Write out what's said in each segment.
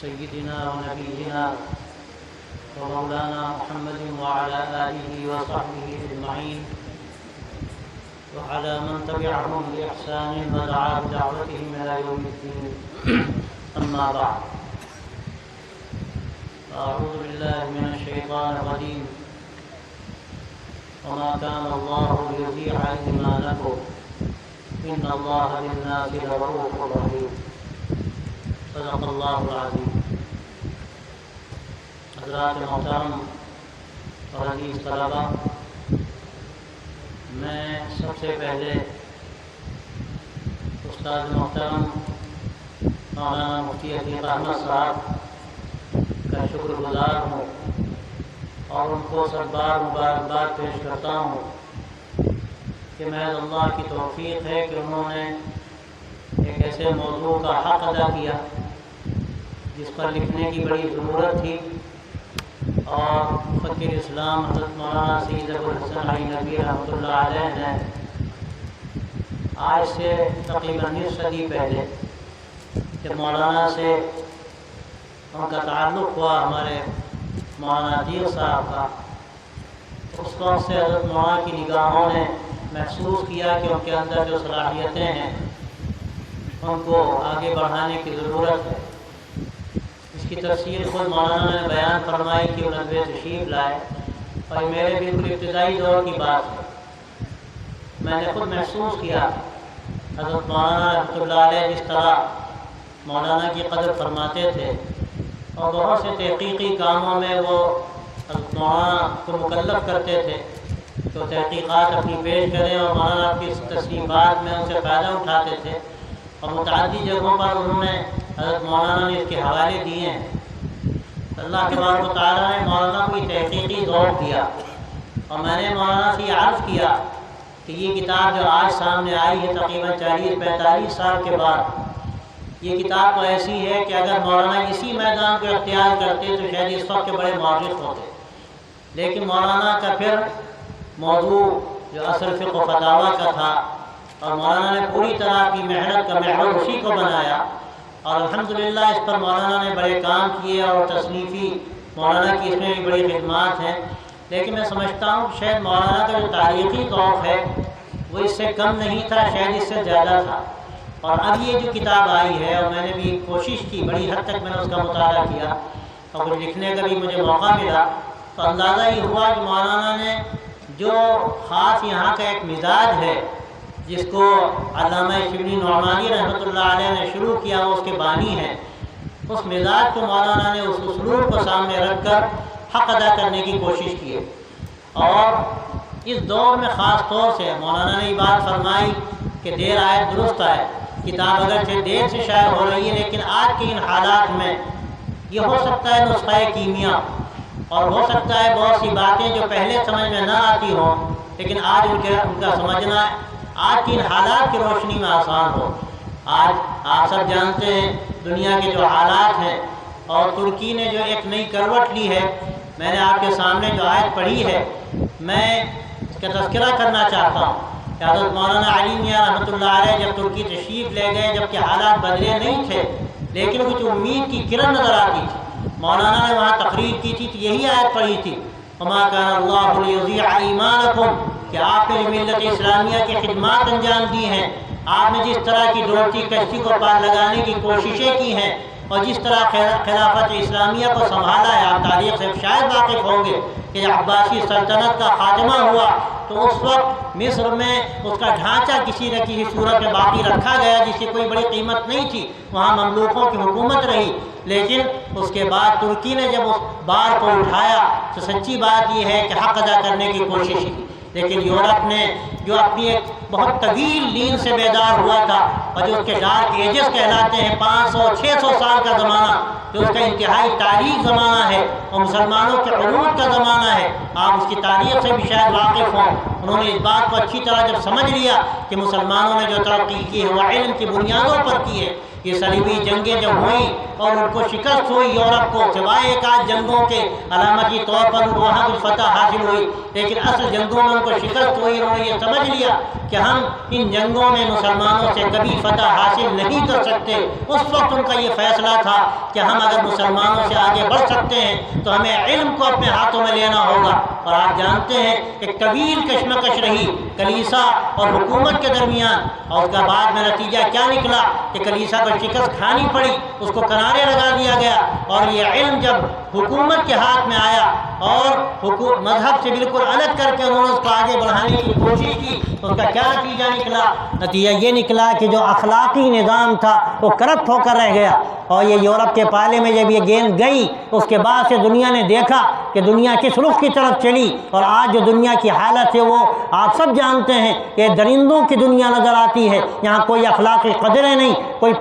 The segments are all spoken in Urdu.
سيدنا ونبينا ومولانا محمد وعلى آله وصحبه أجمعين وعلى من تبعهم بإحسان ودعا بدعوتهم إلى يوم الدين. أما بعد، أعوذ بالله من الشيطان الرجيم. وما كان الله ليضيع إيمانكم إن الله بالناس لرؤوف رحيم. صدق اللہ العظیم. حضرات محترم اور عزیز طلباء، میں سب سے پہلے استاد محترم مولانا مفتی عتیق احمد صاحب کا شکر گزار ہوں اور ان کو سب بار مبارکباد پیش کرتا ہوں کہ محض اللہ کی توفیق ہے کہ انہوں نے ایک ایسے موضوع کا حق ادا کیا جس پر لکھنے کی بڑی ضرورت تھی، اور فقیر اسلام حضرت مولانا سید ابوالحسن علی ندوی رحمۃ اللہ علیہ نے آج سے تقریباً نصف صدی پہلے جب مولانا سے ان کا تعلق ہوا ہمارے مولانا عتیق صاحب کا، اس وقت سے حضرت مولانا کی نگاہوں نے محسوس کیا کہ ان کے اندر جو صلاحیتیں ہیں ان کو آگے بڑھانے کی ضرورت ہے. اس کی تفصیل خود مولانا نے بیان فرمائی کہ وہ ندوے تشریف لائے، اور میرے بالکل ابتدائی دور کی بات ہے. میں نے خود محسوس کیا حضرت مولانا رحمۃ اللہ علیہ جس طرح مولانا کی قدر فرماتے تھے اور بہت سے تحقیقی کاموں میں وہ حضرت مولانا کو مکلف کرتے تھے تو تحقیقات اپنی پیش کریں، اور مولانا کی تصنیفات میں ان سے فائدہ اٹھاتے تھے، اور متعدد جگہوں پر انہوں نے حضرت مولانا نے اس کے حوالے دیے ہیں. اللہ تبارک و تعالیٰ نے مولانا کو یہ تحقیقی ذوق دیا، اور میں نے مولانا سے یہ عرض کیا کہ یہ کتاب جو آج سامنے آئی ہے تقریباً 40-45 سال کے بعد، یہ کتاب تو ایسی ہے کہ اگر مولانا اسی میدان کو اختیار کرتے تو شاید اس وقت کے بڑے مورخ ہوتے. لیکن مولانا کا پھر موضوع جو اصل فقہ و فتاویٰ کا تھا، اور مولانا نے پوری طرح اپنی محنت کا محور اسی کو بنایا، اور الحمدللہ اس پر مولانا نے بڑے کام کیے، اور تصنیفی مولانا کی اس میں بھی بڑی خدمات ہیں. لیکن میں سمجھتا ہوں کہ شاید مولانا کا جو تاریخی ذوق ہے وہ اس سے کم نہیں تھا، شاید اس سے زیادہ تھا. اور اب یہ جو کتاب آئی ہے، اور میں نے بھی کوشش کی، بڑی حد تک میں نے اس کا مطالعہ کیا اور کچھ لکھنے کا بھی مجھے موقع ملا، تو اندازہ یہ ہوا کہ مولانا نے جو خاص یہاں کا ایک مزاج ہے جس کو علامہ شبلی نعمانی رحمۃ اللہ علیہ نے شروع کیا، وہ اس کے بانی ہیں، اس مزاج کو مولانا نے اس اسلوب کو سامنے رکھ کر حق ادا کرنے کی کوشش کی. اور اس دور میں خاص طور سے مولانا نے یہ بات فرمائی کہ دیر آئے درست آئے. کتاب اگرچہ دیر سے شائع ہو رہی ہے، لیکن آج کے ان حالات میں یہ ہو سکتا ہے نسخہ کیمیا، اور ہو سکتا ہے بہت سی باتیں جو پہلے سمجھ میں نہ آتی ہوں لیکن آج ان کا سمجھنا آج کی ان حالات کی روشنی میں آسان ہو. آج آپ سب جانتے ہیں دنیا کے جو حالات ہیں، اور ترکی نے جو ایک نئی کروٹ لی ہے. میں نے آپ کے سامنے جو آیت پڑھی ہے، میں اس کا تذکرہ کرنا چاہتا ہوں کہ حضرت مولانا علی میاں رحمۃ اللہ علیہ جب ترکی تشریف لے گئے، جبکہ حالات بدلے نہیں تھے لیکن کچھ امید کی کرن نظر آتی تھی. مولانا نے وہاں تقریر کی تھی تو یہی آیت پڑھی تھی، وما كان الله ليضيع ایمانکم، کہ آپ نے ملت اسلامیہ کی خدمات انجام دی ہیں، آپ نے جس طرح کی ڈوبتی کشتی کو پار لگانے کی کوششیں کی ہیں، اور جس طرح خلافت اسلامیہ کو سنبھالا ہے. آپ تاریخ سے شاید واقف ہوں گے کہ عباسی سلطنت کا خاتمہ ہوا تو اس وقت مصر میں اس کا ڈھانچہ کسی نہ کسی صورت میں باقی رکھا گیا جس کی کوئی بڑی قیمت نہیں تھی، وہاں مملوکوں کی حکومت رہی. لیکن اس کے بعد ترکی نے جب اس بار کو اٹھایا تو سچی بات یہ ہے کہ حق ادا کرنے کی کوشش کی. لیکن یورپ نے جو اپنی ایک بہت طویل نیند سے بیدار ہوا تھا، اور جو اس کے ڈارک ایجز کہلاتے ہیں، 500-600 سال کا زمانہ جو اس کا انتہائی تاریخ زمانہ ہے، اور مسلمانوں کے عروج کا زمانہ ہے، آپ اس کی تاریخ سے بھی شاید واقف ہوں. انہوں نے اس بات کو اچھی طرح جب سمجھ لیا کہ مسلمانوں نے جو ترقی کی ہے وہ علم کی بنیادوں پر کی ہے. یہ صلیبی جنگیں جب ہوئیں اور ان کو شکست ہوئی یورپ کو، سوائے ایک آدھ جنگوں کے علامتی طور پر وہاں کچھ فتح حاصل ہوئی، لیکن اصل جنگوں میں ان کو شکست ہوئی. انہوں نے یہ سمجھ لیا کہ ہم ان جنگوں میں مسلمانوں سے کبھی فتح حاصل نہیں کر سکتے، اس وقت ان کا یہ فیصلہ تھا کہ ہم اگر مسلمانوں سے آگے بڑھ سکتے ہیں تو ہمیں علم کو اپنے ہاتھوں میں لینا ہوگا۔ اور آپ جانتے ہیں کہ طویل کشمکش رہی کلیسا اور حکومت کے درمیان، اور اس کا بعد میں نتیجہ کیا نکلا کہ کلیسا کو شکست کھانی پڑی، اس کو کنارے لگا دیا گیا، اور یہ علم جب حکومت کے ہاتھ میں آیا اور مذہب سے بالکل الگ کر کے انہوں نے اس کو آگے بڑھانے کی کوشش کی، تو اس کا کیا نتیجہ نکلا؟ نتیجہ یہ نکلا کہ جو اخلاقی نظام تھا وہ کرپٹ ہو کر رہ گیا، اور یہ یورپ کے پالے میں جب یہ گیند گئی اس کے بعد سے دنیا نے دیکھا کہ دنیا کس رخ کی طرف چلی، اور آج جو دنیا کی حالت ہے وہ آپ سب جانتے ہیں کہ درندوں کی دنیا نظر آتی ہے۔ یہاں کوئی اخلاقی قدریں نہیں، کوئی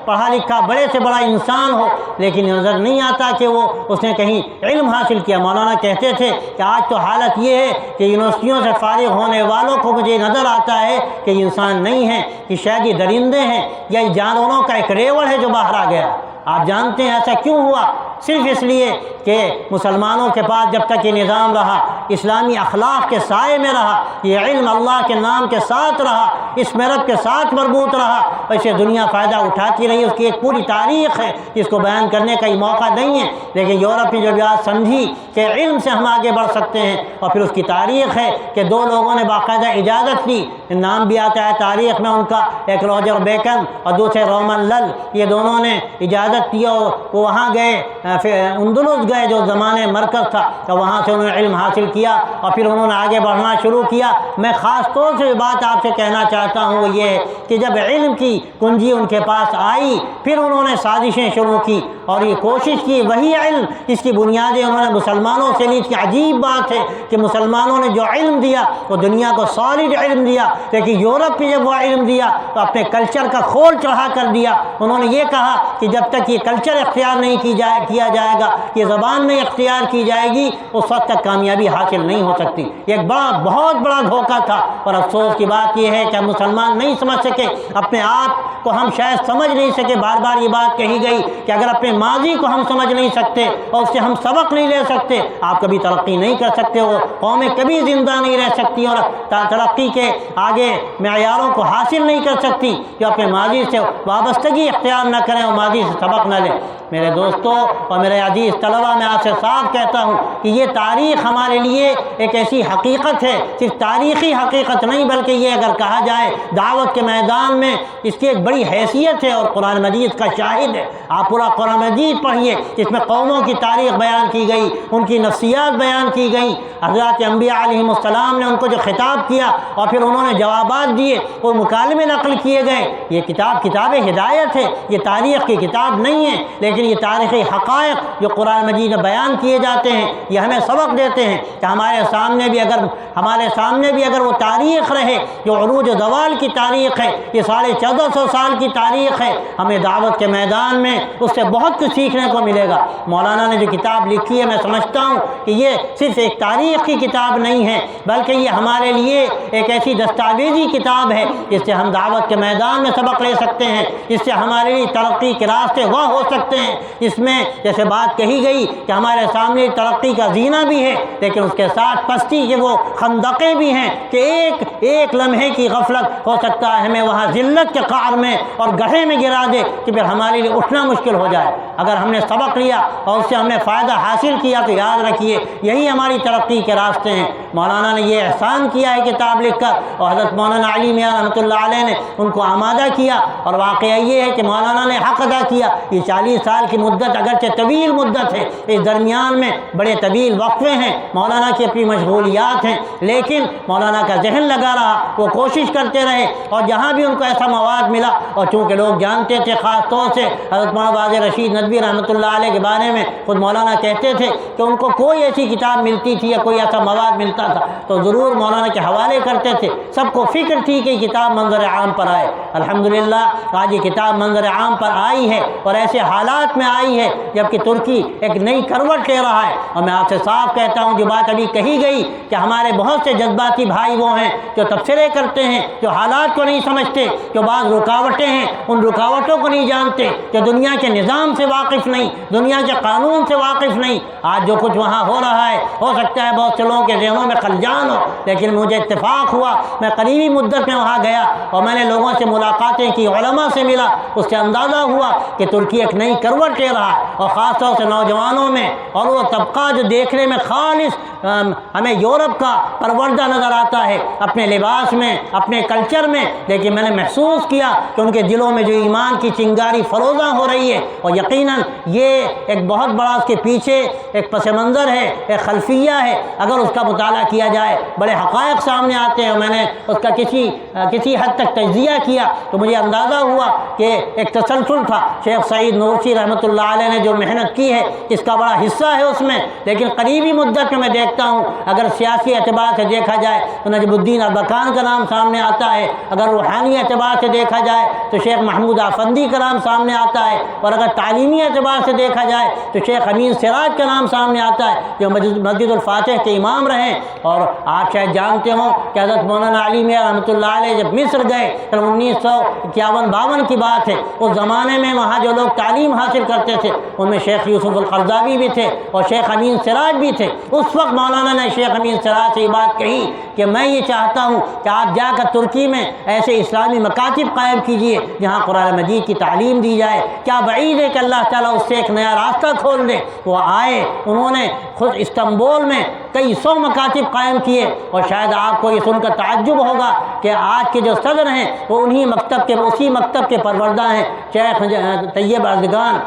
پڑھا لکھا بڑے سے بڑا انسان ہو لیکن نظر نہیں آتا کہ وہ اس نے کہیں علم حاصل کیا۔ مولانا کہتے تھے کہ آج تو حالت یہ ہے کہ یونیورسٹیوں سے فارغ ہونے والوں کو مجھے نظر آتا ہے کہ انسان نہیں ہے، کہ شاید یہ درندے ہیں یا جانوروں کا ایک ریوڑ ہے جو باہر آ گیا۔ آپ جانتے ہیں ایسا کیوں ہوا؟ صرف اس لیے کہ مسلمانوں کے پاس جب تک یہ نظام رہا، اسلامی اخلاق کے سائے میں رہا، یہ علم اللہ کے نام کے ساتھ رہا، اس میں رب کے ساتھ مربوط رہا، ایسے دنیا فائدہ اٹھاتی رہی۔ اس کی ایک پوری تاریخ ہے جس کو بیان کرنے کا ہی موقع نہیں ہے، لیکن یورپ نے جو بات سمجھی کہ علم سے ہم آگے بڑھ سکتے ہیں، اور پھر اس کی تاریخ ہے کہ دو لوگوں نے باقاعدہ اجازت لی، نام بھی آتا ہے تاریخ میں ان کا، ایک روجر بیکن اور دوسرے رومن لل، یہ دونوں نے اجازت دیا، وہ وہاں گئے، اندلس گئے جو زمانے مرکز تھا، تو وہاں سے انہوں نے علم حاصل کیا اور پھر انہوں نے آگے بڑھنا شروع کیا۔ میں خاص طور سے بات آپ سے کہنا چاہتا ہوں وہ یہ ہے کہ جب علم کی کنجی ان کے پاس آئی پھر انہوں نے سازشیں شروع کی اور یہ کوشش کی، وہی علم جس کی بنیادیں انہوں نے مسلمانوں سے لی تھی۔ عجیب بات ہے کہ مسلمانوں نے جو علم دیا وہ دنیا کو سالڈ علم دیا، لیکن یورپ نے جب وہ علم دیا تو اپنے کلچر کا کھول چڑھا کر دیا۔ انہوں نے یہ کہا کہ جب تک یہ کلچر اختیار نہیں کیا جائے گا، یہ زبان نہیں اختیار کی جائے گی، اس وقت تک کامیابی حاصل نہیں ہو سکتی۔ یہ ایک بہت بڑا دھوکہ تھا، اور افسوس کی بات یہ ہے کہ ہم مسلمان نہیں سمجھ سکے اپنے آپ کو، ہم شاید سمجھ نہیں سکے۔ بار بار یہ بات کہی گئی کہ اگر اپنے ماضی کو ہم سمجھ نہیں سکتے اور اس سے ہم سبق نہیں لے سکتے، آپ کبھی ترقی نہیں کر سکتے، وہ قومیں کبھی زندہ نہیں رہ سکتی اور ترقی کے آگے معیاروں کو حاصل نہیں کر سکتی جو اپنے ماضی سے وابستگی اختیار نہ کریں اور ماضی سے سبق نہ لیں۔ میرے دوستوں اور میرے عزیز طلبہ، میں آپ سے صاف کہتا ہوں کہ یہ تاریخ ہمارے لیے ایک ایسی حقیقت ہے، صرف تاریخی حقیقت نہیں بلکہ یہ اگر کہا جائے دعوت کے میدان میں اس کی ایک بڑی حیثیت ہے اور قرآن مجید کا شاہد ہے۔ آپ پورا قرآن مجید پڑھیے، اس میں قوموں کی تاریخ بیان کی گئی، ان کی نفسیات بیان کی گئی، حضرات انبیاء علیہم السلام نے ان کو جو خطاب کیا اور پھر انہوں نے جوابات دیے، وہ مکالمے نقل کیے گئے۔ یہ کتاب ہدایت ہے، یہ تاریخ کی کتاب نہیں ہے، لیکن یہ تاریخی حقائق جو قرآن مجید میں بیان کیے جاتے ہیں یہ ہمیں سبق دیتے ہیں کہ ہمارے سامنے بھی اگر وہ تاریخ رہے جو عروج و زوال کی تاریخ ہے، یہ 1450 سال کی تاریخ ہے، ہمیں دعوت کے میدان میں اس سے بہت کچھ سیکھنے کو ملے گا۔ مولانا نے جو کتاب لکھی ہے میں سمجھتا ہوں کہ یہ صرف ایک تاریخ کی کتاب نہیں ہے بلکہ یہ ہمارے لیے ایک ایسی دستاویزی کتاب ہے جس سے ہم دعوت کے میدان میں سبق لے سکتے ہیں، جس سے ہمارے لیے ترقی کے راستے وہ ہو سکتے ہیں۔ اس میں جیسے بات کہی گئی کہ ہمارے سامنے ترقی کا زینہ بھی ہے لیکن اس کے ساتھ پستی کے وہ خندقیں بھی ہیں کہ ایک لمحے کی غفلت ہو سکتا ہے ہمیں وہاں ذلت کے قعر میں اور گڑھے میں گرا دے کہ پھر ہمارے لیے اٹھنا مشکل ہو جائے۔ اگر ہم نے سبق لیا اور اس سے ہم نے فائدہ حاصل کیا تو یاد رکھیے یہی ہماری ترقی کے راستے ہیں۔ مولانا نے یہ احسان کیا ہے کتاب لکھ کر، اور حضرت مولانا علی میاں رحمۃ اللہ علیہ نے ان کو آمادہ کیا، اور واقعہ یہ ہے کہ مولانا نے حق ادا کیا۔ یہ 40 سال کی مدت اگرچہ طویل مدت ہے، اس درمیان میں بڑے طویل وقفے ہیں، مولانا کی اپنی مشغولیات ہیں، لیکن مولانا کا ذہن لگا رہا، وہ کوشش کرتے رہے، اور جہاں بھی ان کو ایسا مواد ملا، اور چونکہ لوگ جانتے تھے خاص طور سے حضرت مولانا واضح رشید ندوی رحمۃ اللہ علیہ کے بارے میں، خود مولانا کہتے تھے کہ ان کو کوئی ایسی کتاب ملتی تھی یا کوئی ایسا مواد ملتا تھا تو ضرور مولانا کے حوالے کرتے تھے۔ سب کو فکر تھی کہ یہ کتاب منظر عام پر آئے۔ الحمدللہ آج یہ کتاب منظر عام پر آئی ہے، اور ایسے حالات حالات میں آئی ہے جبکہ ترکی ایک نئی کروٹ لے رہا ہے۔ اور میں آپ سے صاف کہتا ہوں جو بات ابھی کہی گئی کہ ہمارے بہت سے جذباتی بھائی وہ ہیں جو تبصرے کرتے ہیں، جو حالات کو نہیں سمجھتے، جو بعض رکاوٹیں ہیں ان رکاوٹوں کو نہیں جانتے، جو دنیا کے نظام سے واقف نہیں، دنیا کے قانون سے واقف نہیں۔ آج جو کچھ وہاں ہو رہا ہے ہو سکتا ہے بہت سے لوگوں کے ذہنوں میں خلجان ہو، لیکن مجھے اتفاق ہوا، میں قریبی مدت میں وہاں گیا اور میں نے لوگوں سے ملاقاتیں کی، علماء سے ملا، اس سے اندازہ ہوا کہ ترکی ایک نئی کروٹ لے رہا ہے، اور خاص طور سے نوجوانوں میں، اور وہ طبقہ جو دیکھنے میں خالص ہمیں یورپ کا پروردہ نظر آتا ہے اپنے لباس میں، اپنے کلچر میں، لیکن میں نے محسوس کیا کہ ان کے دلوں میں جو ایمان کی چنگاری فروزاں ہو رہی ہے، اور یقیناً یہ ایک بہت بڑا اس کے پیچھے ایک پس منظر ہے، ایک خلفیہ ہے۔ اگر اس کا مطالعہ کیا جائے بڑے حقائق سامنے آتے ہیں، اور میں نے اس کا کسی حد تک تجزیہ کیا تو مجھے اندازہ ہوا کہ ایک تسلسل تھا۔ شیخ سعید نورسی رحمۃ اللہ علیہ نے جو محنت کی ہے اس کا بڑا حصہ ہے اس میں، لیکن قریبی مدت میں دیکھتا ہوں اگر سیاسی اعتبار سے دیکھا جائے تو نجم الدین اربکان کا نام سامنے آتا ہے، اگر روحانی اعتبار سے دیکھا جائے تو شیخ محمود آفندی کا نام سامنے آتا ہے، اور اگر تعلیمی اعتبار سے دیکھا جائے تو شیخ امین سراج کا نام سامنے آتا ہے جو مسجد الفاتح کے امام رہے۔ اور آپ شاید جانتے ہوں کہ حضرت مولانا علی میاں رحمۃ اللہ علیہ جب مصر گئے 1951-52 کی بات ہے، اس زمانے میں وہاں جو لوگ تعلیم حاصل کرتے تھے ان میں شیخ یوسف القرضاوی بھی تھے اور شیخ امین سراج بھی تھے۔ اس وقت مولانا نے شیخ امین سراج سے یہ بات کہی کہ میں یہ چاہتا ہوں کہ آپ جا کر ترکی میں ایسے اسلامی مکاتب قائم کیجئے جہاں قرآن مجید کی تعلیم دی جائے، کیا بعید ہے کہ اللہ تعالیٰ اس سے ایک نیا راستہ کھول دے۔ وہ آئے، انہوں نے خود استنبول میں کئی 100 مکاتب قائم کیے، اور شاید آپ کو یہ سن کر تعجب ہوگا کہ آج کے جو صدر ہیں وہ اسی مکتب کے پروردہ ہیں، شیخ طیب اردگان۔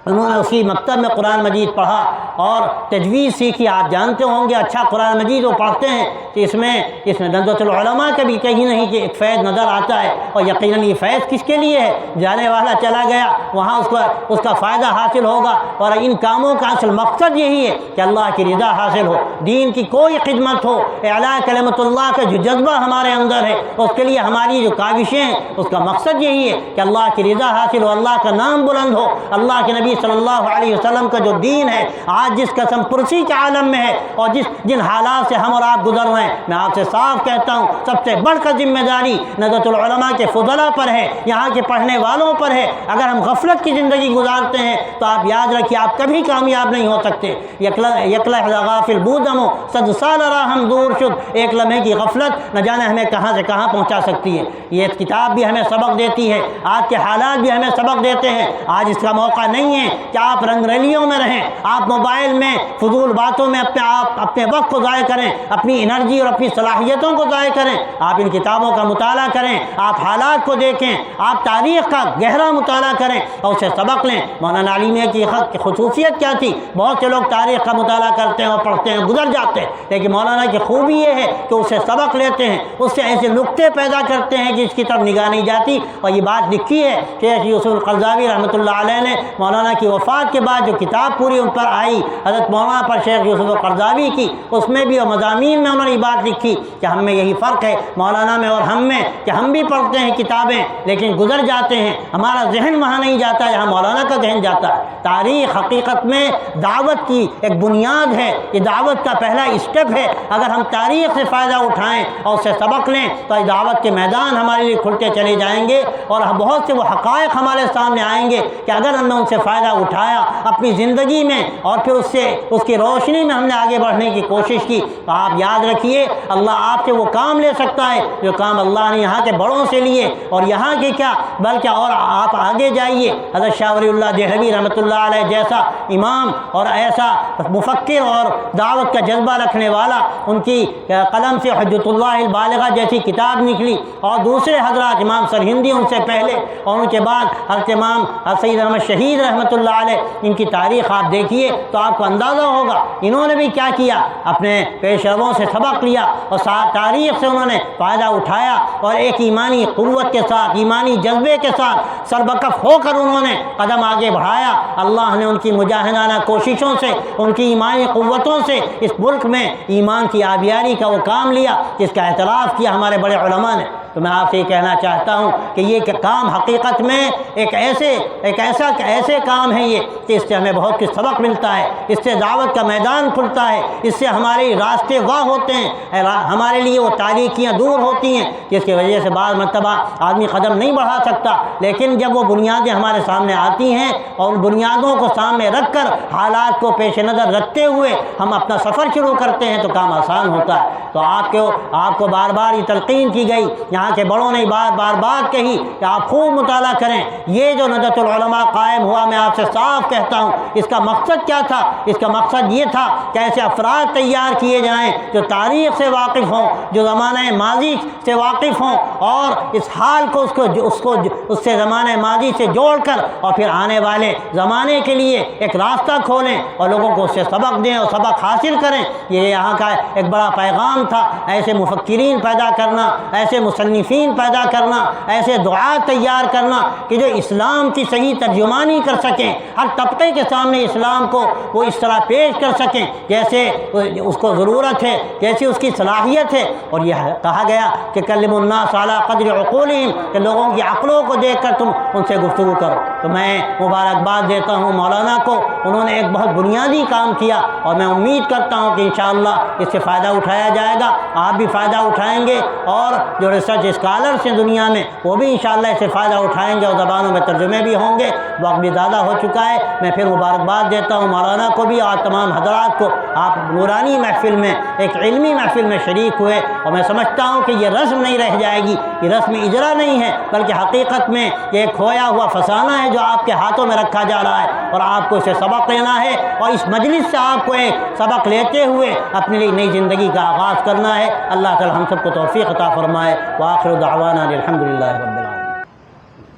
انہوں نے اسی مکتب میں قرآن مجید پڑھا اور تجوید سیکھی۔ آپ جانتے ہوں گے اچھا قرآن مجید وہ پڑھتے ہیں کہ اس میں نظرۃ العلماء کا بھی کہیں نہیں کہ ایک فیض نظر آتا ہے، اور یقیناً یہ فیض کس کے لیے ہے؟ جانے والا چلا گیا، وہاں اس کا فائدہ حاصل ہوگا، اور ان کاموں کا اصل مقصد یہی ہے کہ اللہ کی رضا حاصل ہو، دین کی کوئی خدمت ہو، اعلیٰ کلمت اللہ کا جو جذبہ ہمارے اندر ہے اس کے لیے ہماری جو کاوشیں ہیں اس کا مقصد یہی ہے کہ اللہ کی رضا حاصل ہو، اللہ کا نام بلند ہو، اللہ کے نبی صلی اللہ علیہ وسلم کا جو دین ہے آج جس قسم پرسی کے عالم میں ہے، اور جن حالات سے ہم اور آپ گزر رہے ہیں، میں آپ سے صاف کہتا ہوں سب سے بڑھ کر ذمہ داری نظرۃ العلماء کے فضلاء پر ہے، یہاں کے پڑھنے والوں پر ہے۔ اگر ہم غفلت کی زندگی گزارتے ہیں تو آپ یاد رکھیے آپ کبھی کامیاب نہیں ہو سکتے۔ یکلح غافل بودم صد سال راہم دور شد، ایک لمحے کی غفلت نہ جانے ہمیں کہاں سے کہاں پہنچا سکتی ہے۔ یہ کتاب بھی ہمیں سبق دیتی ہے، آج کے حالات بھی ہمیں سبق دیتے ہیں۔ آج اس کا موقع نہیں ہے کہ آپ رنگ ریلیوں میں رہیں، آپ موبائل میں فضول باتوں میں اپنے وقت کو ضائع کریں، اپنی انرجی اور اپنی صلاحیتوں کو ضائع کریں۔ آپ ان کتابوں کا مطالعہ کریں، آپ حالات کو دیکھیں، آپ تاریخ کا گہرا مطالعہ کریں اور اسے سبق لیں۔ مولانا علی میاں کی خصوصیت کیا تھی؟ بہت سے لوگ تاریخ کا مطالعہ کرتے ہیں اور پڑھتے ہیں، گزر جاتے ہیں، لیکن مولانا کی خوبی یہ ہے کہ اسے سبق لیتے ہیں، اس سے ایسے نقطے پیدا کرتے ہیں کہ اس کی طرف نگاہ نہیں جاتی۔ اور یہ بات لکھی ہے شیخ یوسف القرضاوی رحمۃ اللہ علیہ نے مولانا کی وفات کے بعد جو کتاب پوری ان پر آئی حضرت مولانا پر شیخ یوسف القرضاوی کی، اس میں بھی اور مضامین میں انہوں نے یہ بات لکھی کہ ہم میں یہی فرق ہے مولانا میں اور ہم میں کہ ہم بھی پڑھتے ہیں کتابیں لیکن گزر جاتے ہیں، ہمارا ذہن وہاں نہیں جاتا جہاں مولانا کا ذہن جاتا ہے۔ تاریخ حقیقت میں دعوت کی ایک بنیاد ہے، یہ دعوت کا پہلا اسٹیپ ہے۔ اگر ہم تاریخ سے فائدہ اٹھائیں اور اسے سبق لیں تو دعوت کے میدان ہمارے لیے کھلتے چلے جائیں گے، اور بہت سے وہ حقائق ہمارے سامنے آئیں گے کہ اگر ہم نے ان سے فائدہ اٹھایا اپنی زندگی میں اور پھر اس کی روشنی میں ہم نے آگے بڑھنے کی کوشش کی، تو آپ یاد رکھیے اللہ آپ سے وہ کام لے سکتا ہے جو کام اللہ نے یہاں کے بڑوں سے لیے، اور یہاں کے کیا بلکہ اور آپ آگے جائیے۔ حضرت شاہ ولی اللہ دہلوی رحمۃ اللہ علیہ جیسا امام اور ایسا مفکر اور دعوت کا جذبہ رکھنے والا، ان کی قلم سے حجت اللہ البالغہ جیسی کتاب نکلی، اور دوسرے حضرات امام سرہندی ان سے پہلے اور ان کے بعد حضرت امام سید احمد شہید رحمۃ اللہ علیہ، ان کی تاریخ آپ دیکھیے تو آپ کو اندازہ ہوگا انہوں نے بھی کیا کیا، اپنے پیش رووں سے سبق لیا اور تاریخ سے انہوں نے فائدہ اٹھایا، اور ایک ایمانی قوت کے ساتھ، ایمانی جذبے کے ساتھ سربکف ہو کر انہوں نے قدم آگے بڑھایا۔ اللہ نے ان کی مجاہدانہ کوششوں سے، ان کی ایمانی قوتوں سے اس ملک میں ایمان کی آبیاری کا وہ کام لیا جس کا اعتراف کیا ہمارے بڑے علماء نے۔ تو میں آپ سے یہ کہنا چاہتا ہوں کہ یہ کام حقیقت میں ایک ایسے کام ہے یہ کہ اس سے ہمیں بہت کچھ سبق ملتا ہے، اس سے دعوت کا میدان کھلتا ہے، اس سے ہمارے راستے واہ ہوتے ہیں، ہمارے لیے وہ تاریکیاں دور ہوتی ہیں جس کی وجہ سے بعض مرتبہ آدمی قدم نہیں بڑھا سکتا، لیکن جب وہ بنیادیں ہمارے سامنے آتی ہیں اور ان بنیادوں کو سامنے رکھ کر حالات کو پیش نظر رکھتے ہوئے ہم اپنا سفر شروع کرتے ہیں تو کام آسان ہوتا ہے۔ تو آپ کو بار بار یہ تلقین کی گئی، یہاں کے بڑوں نے بار بار کہی کہ آپ خوب مطالعہ کریں۔ یہ جو ندوۃ العلماء قائم ہوا، میں آپ سے صاف کہتا ہوں اس کا مقصد کیا تھا؟ اس کا مقصد یہ تھا کہ ایسے افراد تیار کیے جائیں جو تاریخ سے واقف ہوں، جو زمانہ ماضی سے واقف ہوں، اور اس حال کو اس سے زمانہ ماضی سے جوڑ کر اور پھر آنے والے زمانے کے لیے ایک راستہ کھولیں اور لوگوں کو اس سے سبق دیں اور سبق حاصل کریں۔ یہ یہاں کا ایک بڑا پیغام تھا، ایسے مفکرین پیدا کرنا، ایسے مصنفین پیدا کرنا، ایسے دعات تیار کرنا کہ جو اسلام کی صحیح ترجمانی کر سکیں، ہر طبقے کے سامنے اسلام کو وہ اس طرح پیش کر سکیں جیسے اس کو ضرورت ہے، جیسی اس کی صلاحیت ہے۔ اور یہ کہا گیا کہ کلموا الناس علی قدر عقولہم، کہ لوگوں کی عقلوں کو دیکھ کر تم ان سے گفتگو کرو۔ تو میں مبارکباد دیتا ہوں مولانا کو، انہوں نے ایک بہت بنیادی کام کیا اور میں امید کرتا ہوں کہ انشاءاللہ اس سے فائدہ اٹھایا جائے گا، آپ بھی فائدہ اٹھائیں گے، اور جو ریسرچ اسکالرس ہیں دنیا میں وہ بھی انشاءاللہ اس سے فائدہ اٹھائیں گے اور زبانوں میں ترجمے بھی ہوں گے۔ وقت بھی زیادہ ہو چکا ہے، میں پھر مبارکباد دیتا ہوں مولانا کو بھی اور تمام حضرات کو۔ آپ نورانی محفل میں، ایک علمی محفل میں شریک ہوئے، اور میں سمجھتا ہوں کہ یہ رسم نہیں رہ جائے گی، یہ رسم اجرا نہیں ہے، بلکہ حقیقت میں یہ ایک کھویا ہوا فسانہ ہے جو آپ کے ہاتھوں میں رکھا جا رہا ہے، اور آپ کو اسے سبق لینا ہے، اور اس مجلس سے آپ کو ایک سبق لیتے ہوئے اپنے لیے نئی زندگی کا آغاز کرنا ہے۔ اللہ تعالی ہم سب کو توفیق عطا فرمائے۔ وآخر دعوانا الحمدللہ رب العالمین۔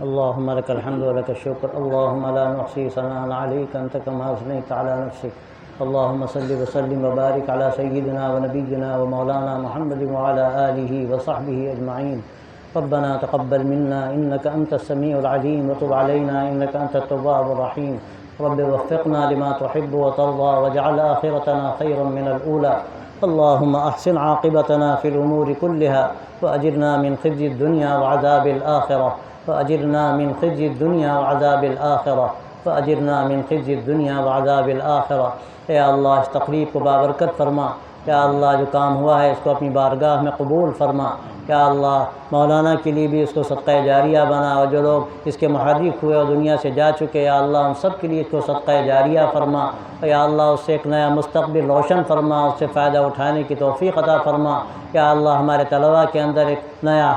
اللهم لك الحمد ولك الشكر، اللهم لا نحصي ثناء عليك أنت كما أثنيت على نفسك، اللهم صل وسلم وبارك على سيدنا ونبينا ومولانا محمد وعلى آله وصحبه أجمعين۔ ربنا تقبل منا إنك أنت السميع العليم وتب علينا إنك أنت التواب الرحيم، رب وفقنا لما تحب وترضى واجعل آخرتنا خيرا من الأولى، اللهم أحسن عاقبتنا في الأمور كلها وأجرنا من خزي الدنيا وعذاب الآخرة، وأجرنا من خزي الدنيا وعذاب الآخرة، وأجرنا من خزي الدنيا وعذاب الآخرة۔ اے اللہ اس تقریب کو بابرکت فرما، یا اللہ جو کام ہوا ہے اس کو اپنی بارگاہ میں قبول فرما، یا اللہ مولانا کے لیے بھی اس کو صدقہ جاریہ بنا، اور جو لوگ اس کے محرک ہوئے اور دنیا سے جا چکے یا اللہ ان سب کے لیے اس کو صدقہ جاریہ فرما، یا اللہ اس سے ایک نیا مستقبل روشن فرما، اس سے فائدہ اٹھانے کی توفیق عطا فرما، یا اللہ ہمارے طلباء کے اندر ایک نیا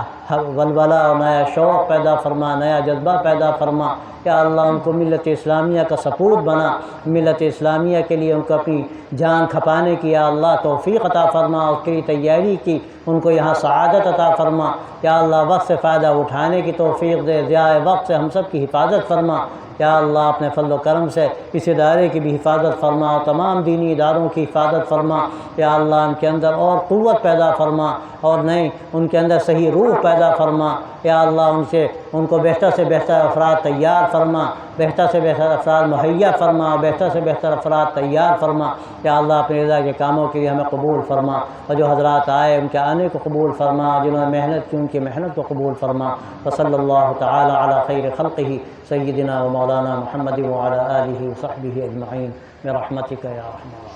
ولولہ اور نیا شوق پیدا فرما، نیا جذبہ پیدا فرما، یا اللہ ان کو ملت اسلامیہ کا سپورٹ بنا، ملت اسلامیہ کے لیے ان کو اپنی جان کھپانے کی یا اللہ توفیق عطا فرما، اس کی تیاری کی ان کو یہاں سعادت عطا فرما، یا اللہ وقت سے فائدہ اٹھانے کی توفیق دے، ضیاء وقت سے ہم سب کی حفاظت فرما، یا اللہ اپنے فضل و کرم سے اس ادارے کی بھی حفاظت فرما اور تمام دینی اداروں کی حفاظت فرما، یا اللہ ان کے اندر اور قوت پیدا فرما اور نئے ان کے اندر صحیح روح پیدا فرما، یا اللہ ان کو بہتر سے بہتر افراد تیار فرما، بہتر سے بہتر افراد مہیا فرما، بہتر سے بہتر افراد تیار فرما، یا اللہ اپنے رضا کے کاموں کے لیے ہمیں قبول فرما، اور جو حضرات آئے ان کے آنے کو قبول فرما، جنہوں نے محنت کی ان کی محنت کو قبول فرما، وصلی اللہ تعالی علی خیر خلقہ سیدنا و مولانا محمد وعلی آلہ وصحبہ اجمعین برحمتک یا ارحم الراحمین۔